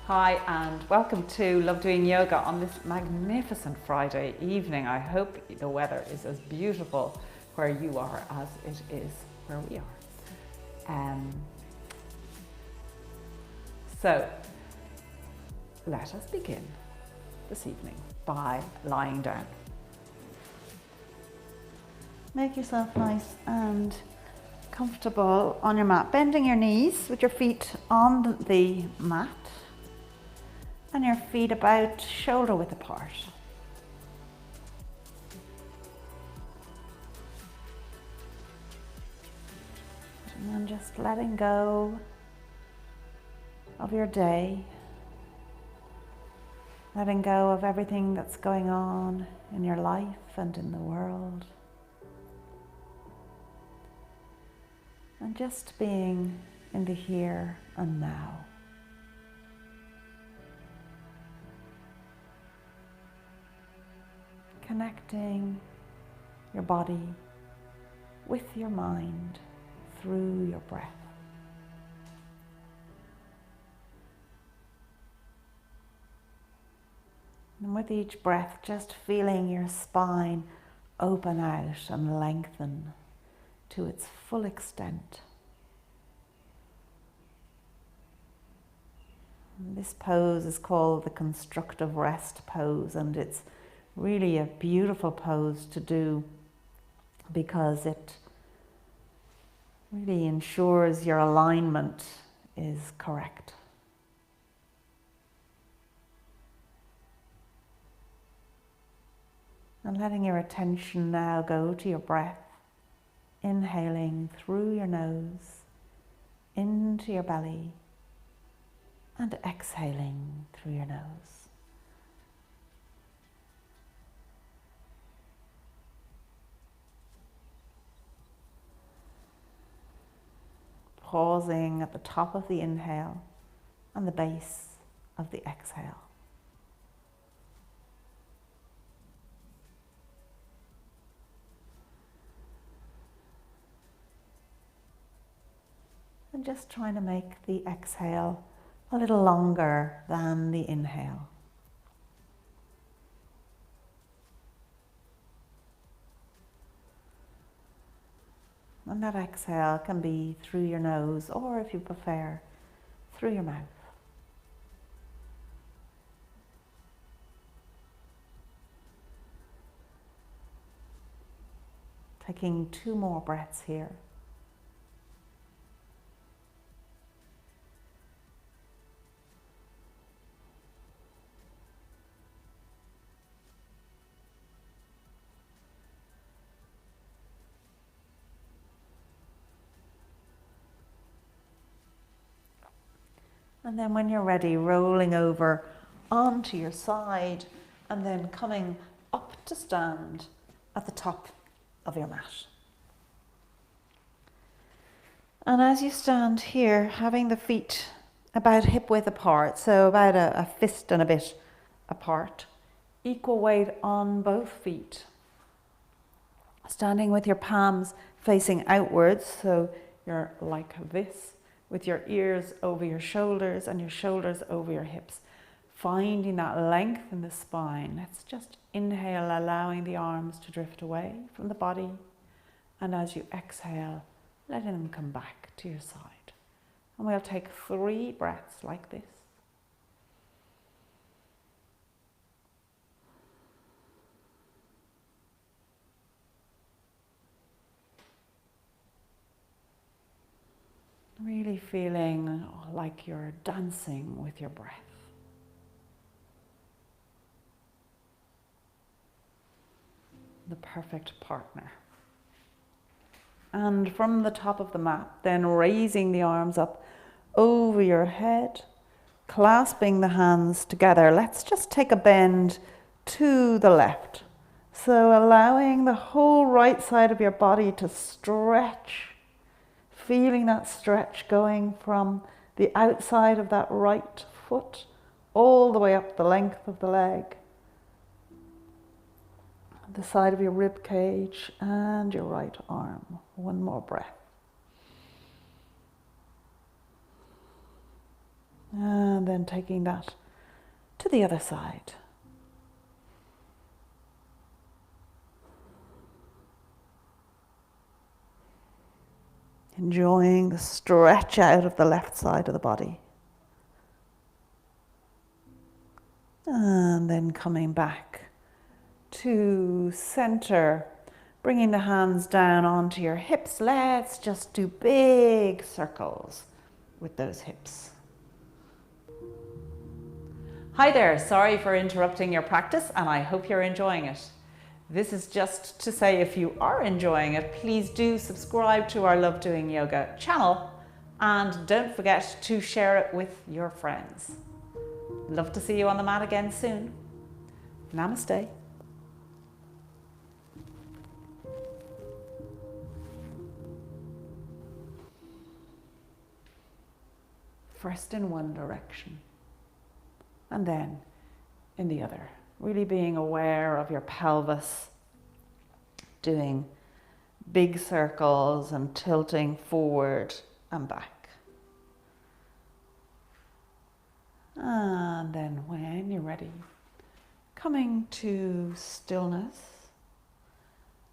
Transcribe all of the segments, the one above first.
Hi and welcome to Love Doing Yoga on this magnificent Friday evening. I hope the weather is as beautiful where you are as it is where we are. So let us begin this evening by lying down. Make yourself nice and comfortable on your mat, bending your knees with your feet on the mat and your feet about shoulder width apart. And then just letting go of your day, letting go of everything that's going on in your life and in the world. And just being in the here and now. Connecting your body with your mind through your breath. And with each breath, just feeling your spine open out and lengthen to its full extent. And this pose is called the constructive rest pose, and it's really a beautiful pose to do because it really ensures your alignment is correct. And letting your attention now go to your breath, inhaling through your nose into your belly and exhaling through your nose. Pausing at the top of the inhale and the base of the exhale. And just trying to make the exhale a little longer than the inhale. And that exhale can be through your nose, or if you prefer, through your mouth. Taking 2 more breaths here. And then when you're ready, rolling over onto your side and then coming up to stand at the top of your mat. And as you stand here, having the feet about hip width apart, so about a fist and a bit apart, equal weight on both feet. Standing with your palms facing outwards, so you're like this, with your ears over your shoulders and your shoulders over your hips. Finding that length in the spine. Let's just inhale, allowing the arms to drift away from the body. And as you exhale, letting them come back to your side. And we'll take 3 breaths like this. Really feeling like you're dancing with your breath. The perfect partner. And from the top of the mat, then raising the arms up over your head, clasping the hands together. Let's just take a bend to the left. So allowing the whole right side of your body to stretch. Feeling that stretch going from the outside of that right foot all the way up the length of the leg, the side of your rib cage and your right arm. 1 more breath. And And then taking that to the other side. Enjoying the stretch out of the left side of the body. And then coming back to center, bringing the hands down onto your hips. Let's just do big circles with those hips. Hi there, sorry for interrupting your practice, and I hope you're enjoying it. This is just to say, if you are enjoying it, please do subscribe to our Love Doing Yoga channel, and don't forget to share it with your friends. Love to see you on the mat again soon. Namaste. First in one direction, and then in the other. Really being aware of your pelvis, doing big circles and tilting forward and back. And then when you're ready, coming to stillness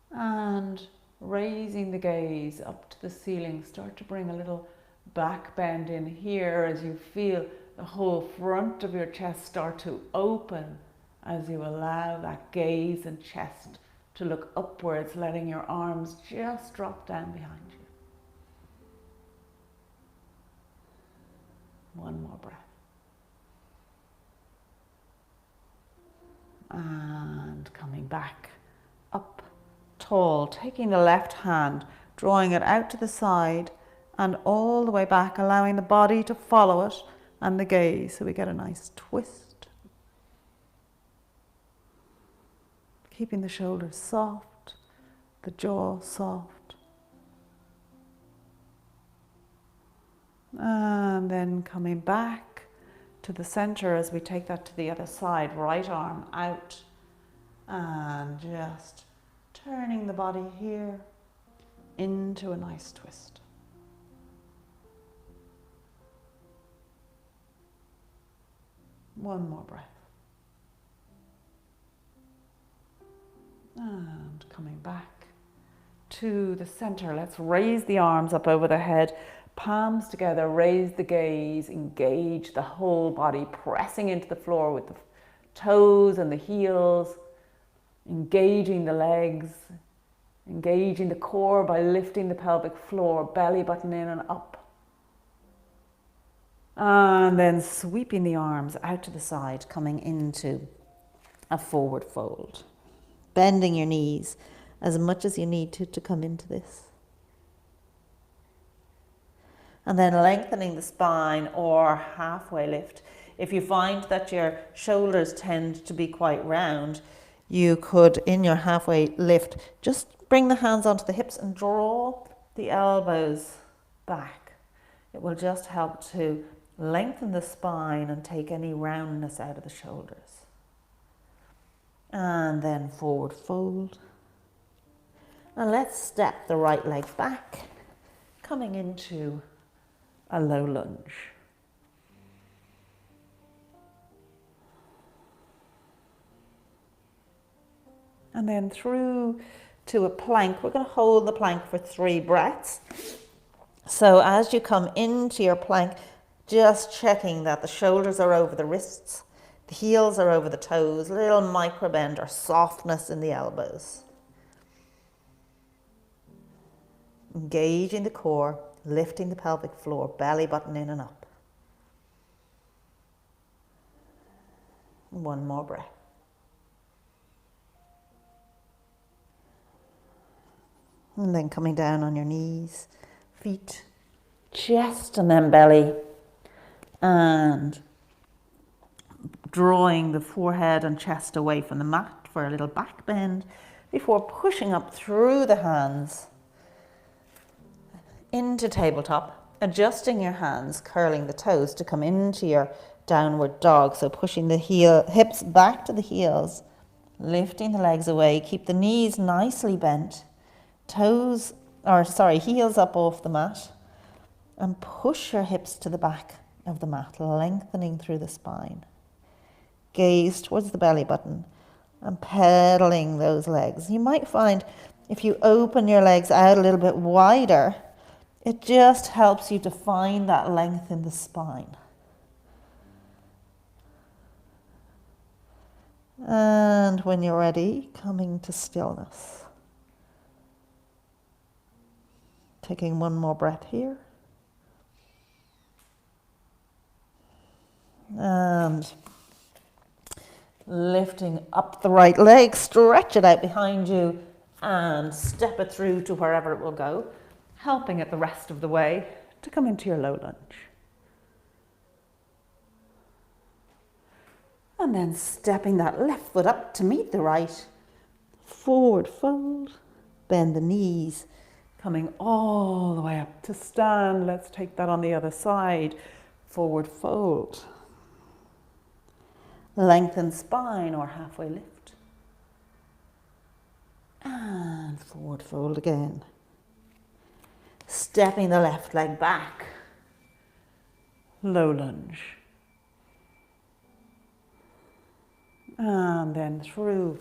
and raising the gaze up to the ceiling. Start to bring a little back bend in here as you feel the whole front of your chest start to open as you allow that gaze and chest to look upwards, letting your arms just drop down behind you. One more breath. And coming back up tall, taking the left hand, drawing it out to the side and all the way back, allowing the body to follow it and the gaze, so we get a nice twist. Keeping the shoulders soft, the jaw soft. And then coming back to the center as we take that to the other side, right arm out and just turning the body here into a nice twist. One more breath. And coming back to the center, let's raise the arms up over the head, palms together, raise the gaze, engage the whole body, pressing into the floor with the toes and the heels, engaging the legs, engaging the core by lifting the pelvic floor, belly button in and up. And then sweeping the arms out to the side, coming into a forward fold. Bending your knees as much as you need to come into this. And then lengthening the spine or halfway lift. If you find that your shoulders tend to be quite round, you could, in your halfway lift, just bring the hands onto the hips and draw the elbows back. It will just help to lengthen the spine and take any roundness out of the shoulders. And then forward fold. And let's step the right leg back, coming into a low lunge. And then through to a plank. We're going to hold the plank for 3 breaths. So as you come into your plank, just checking that the shoulders are over the wrists, the heels are over the toes, little micro bend or softness in the elbows. Engaging the core, lifting the pelvic floor, belly button in and up. One more breath. And then coming down on your knees, feet, chest and then belly. And drawing the forehead and chest away from the mat for a little back bend before pushing up through the hands into tabletop, adjusting your hands, curling the toes to come into your downward dog. So pushing the hips back to the heels, lifting the legs away, keep the knees nicely bent, heels up off the mat, and push your hips to the back, of the mat, lengthening through the spine. Gaze towards the belly button and pedaling those legs. You might find if you open your legs out a little bit wider, it just helps you to find that length in the spine. And when you're ready, coming to stillness. Taking one more breath here. And lifting up the right leg, stretch it out behind you and step it through to wherever it will go, helping it the rest of the way to come into your low lunge. And then stepping that left foot up to meet the right, forward fold, bend the knees, coming all the way up to stand. Let's take that on the other side, forward fold. Lengthen spine or halfway lift. And forward fold again. Stepping the left leg back, low lunge. And then through.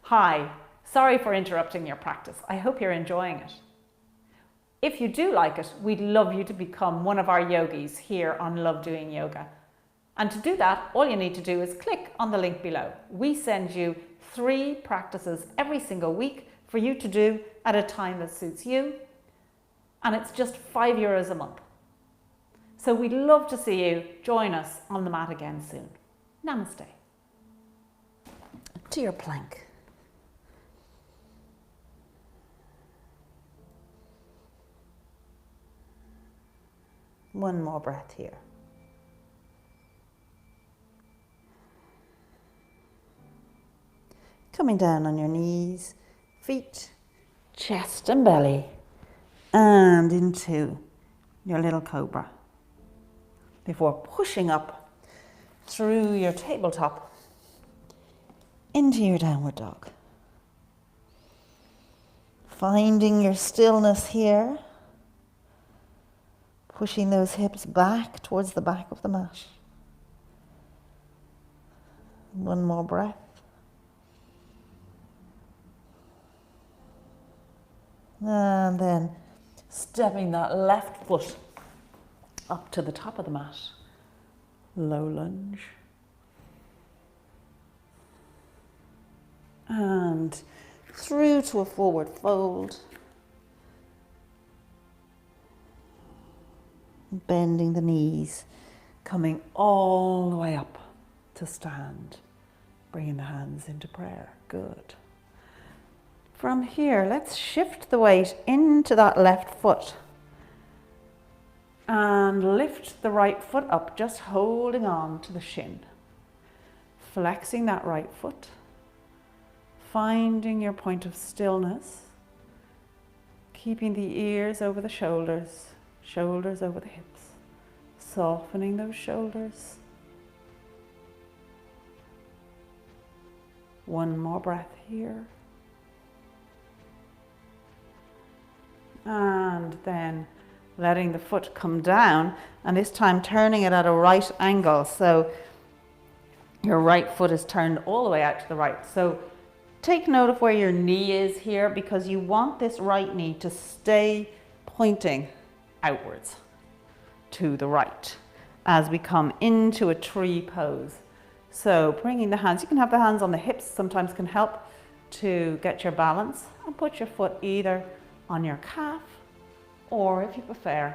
Hi, sorry for interrupting your practice. I hope you're enjoying it. If you do like it, we'd love you to become one of our yogis here on Love Doing Yoga. And to do that, all you need to do is click on the link below. We send you 3 practices every single week for you to do at a time that suits you. And it's just €5 a month. So we'd love to see you join us on the mat again soon. Namaste. To your plank. One more breath here. Coming down on your knees, feet, chest and belly, and into your little cobra. Before pushing up through your tabletop into your downward dog. Finding your stillness here. Pushing those hips back towards the back of the mat. One more breath. And then stepping that left foot up to the top of the mat. Low lunge. And through to a forward fold. Bending the knees, coming all the way up to stand. Bringing the hands into prayer. Good. From here, let's shift the weight into that left foot. And lift the right foot up, just holding on to the shin. Flexing that right foot. Finding your point of stillness. Keeping the ears over the shoulders, shoulders over the hips. Softening those shoulders. One more breath here. And then letting the foot come down, and this time turning it at a right angle. So your right foot is turned all the way out to the right. So take note of where your knee is here, because you want this right knee to stay pointing outwards to the right as we come into a tree pose. So bringing the hands, you can have the hands on the hips, sometimes can help to get your balance, and put your foot either on your calf or, if you prefer,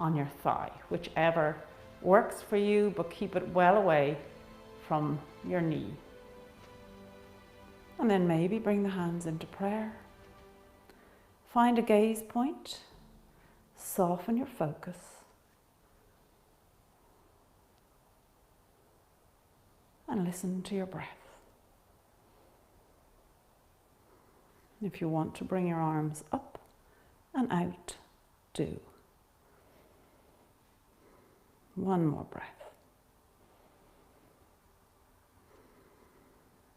on your thigh, whichever works for you, but keep it well away from your knee. And then maybe bring the hands into prayer. Find a gaze point. Soften your focus. And listen to your breath. If you want to bring your arms up and out, do. One more breath.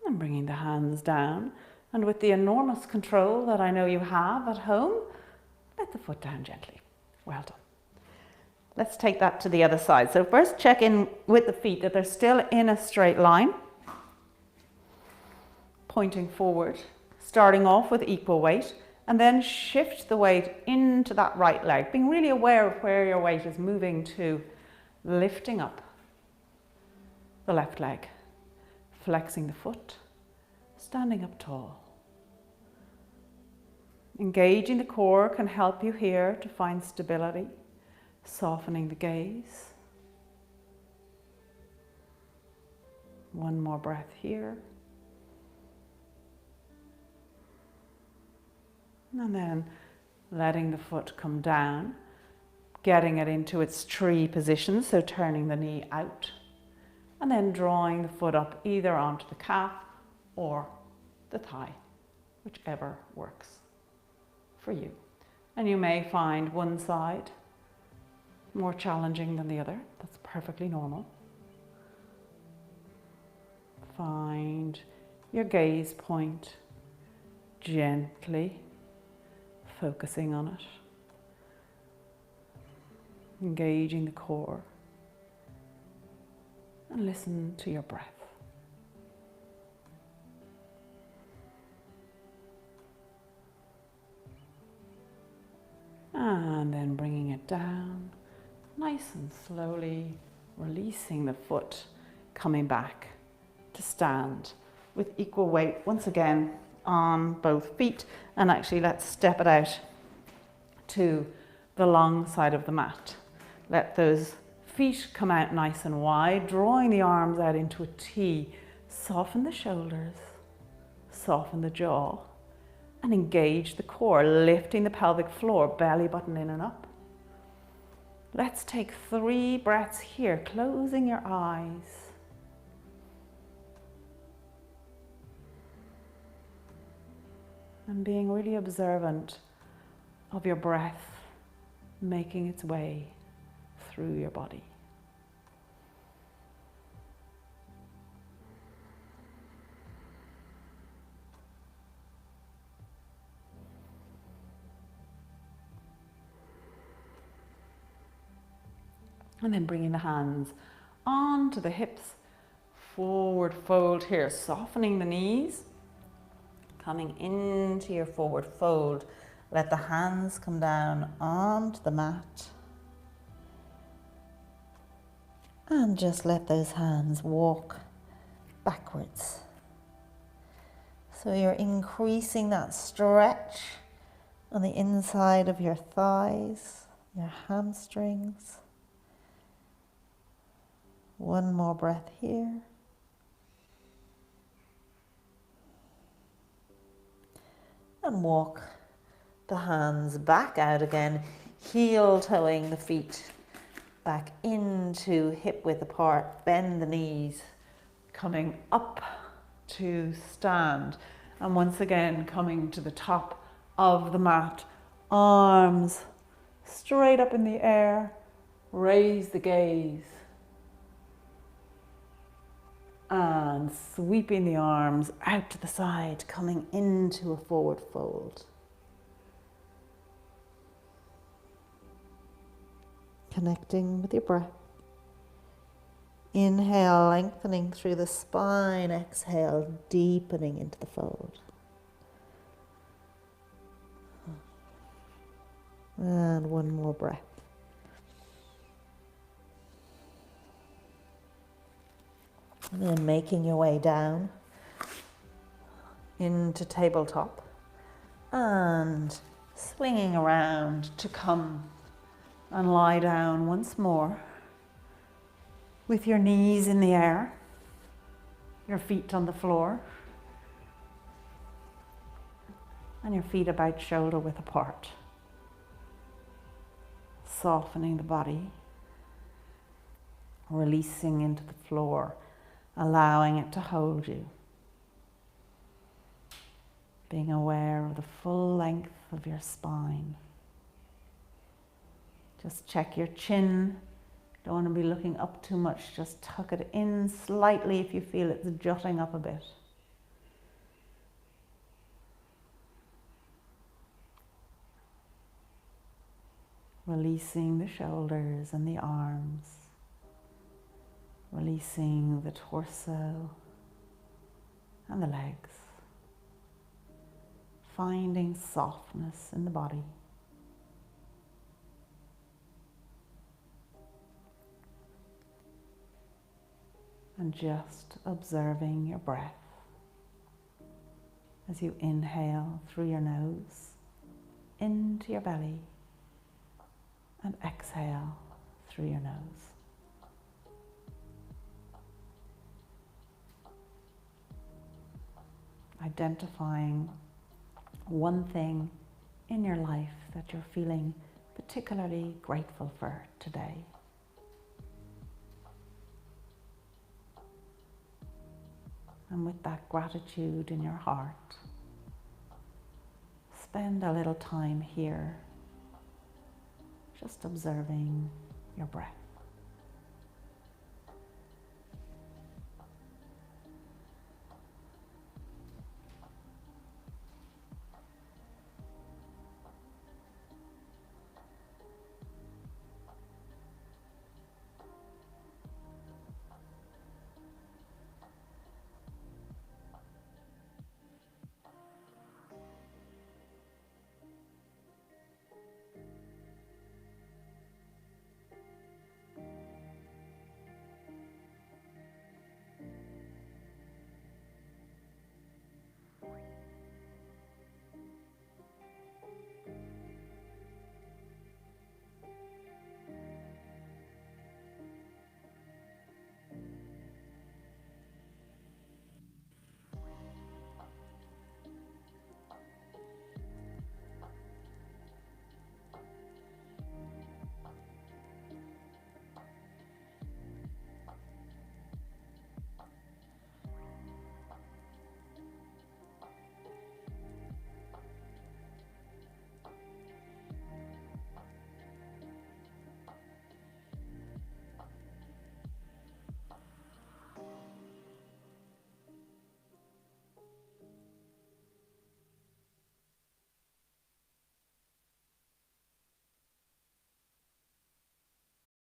And bringing the hands down, and with the enormous control that I know you have at home, let the foot down gently. Well done. Let's take that to the other side. So first check in with the feet that they're still in a straight line, pointing forward, starting off with equal weight, and then shift the weight into that right leg, being really aware of where your weight is moving to, lifting up the left leg, flexing the foot, standing up tall. Engaging the core can help you here to find stability, softening the gaze. One more breath here. And then letting the foot come down, getting it into its tree position, so turning the knee out, and then drawing the foot up either onto the calf or the thigh, whichever works for you. And you may find one side more challenging than the other. That's perfectly normal. Find your gaze point, gently focusing on it, engaging the core, and listen to your breath. And then bringing it down, nice and slowly, releasing the foot, coming back to stand with equal weight once again on both feet. And actually let's step it out to the long side of the mat. Let those feet come out nice and wide, drawing the arms out into a T. Soften the shoulders, soften the jaw, and engage the core, lifting the pelvic floor, belly button in and up. Let's take 3 breaths here, closing your eyes. And being really observant of your breath making its way through your body. And then bringing the hands onto the hips, forward fold here, softening the knees, coming into your forward fold. Let the hands come down onto the mat. And just let those hands walk backwards. So you're increasing that stretch on the inside of your thighs, your hamstrings. One more breath here. And walk the hands back out again, heel toeing the feet back into hip width apart, bend the knees, coming up to stand. And once again, coming to the top of the mat, arms straight up in the air, raise the gaze. And sweeping the arms out to the side, coming into a forward fold. Connecting with your breath. Inhale, lengthening through the spine. Exhale, deepening into the fold. And one more breath. And then making your way down into tabletop and swinging around to come and lie down once more with your knees in the air, your feet on the floor, and your feet about shoulder width apart. Softening the body, releasing into the floor, allowing it to hold you. Being aware of the full length of your spine. Just check your chin. Don't want to be looking up too much. Just tuck it in slightly if you feel it's jutting up a bit. Releasing the shoulders and the arms, releasing the torso and the legs, finding softness in the body. And just observing your breath as you inhale through your nose into your belly and exhale through your nose. Identifying one thing in your life that you're feeling particularly grateful for today. And with that gratitude in your heart, spend a little time here just observing your breath.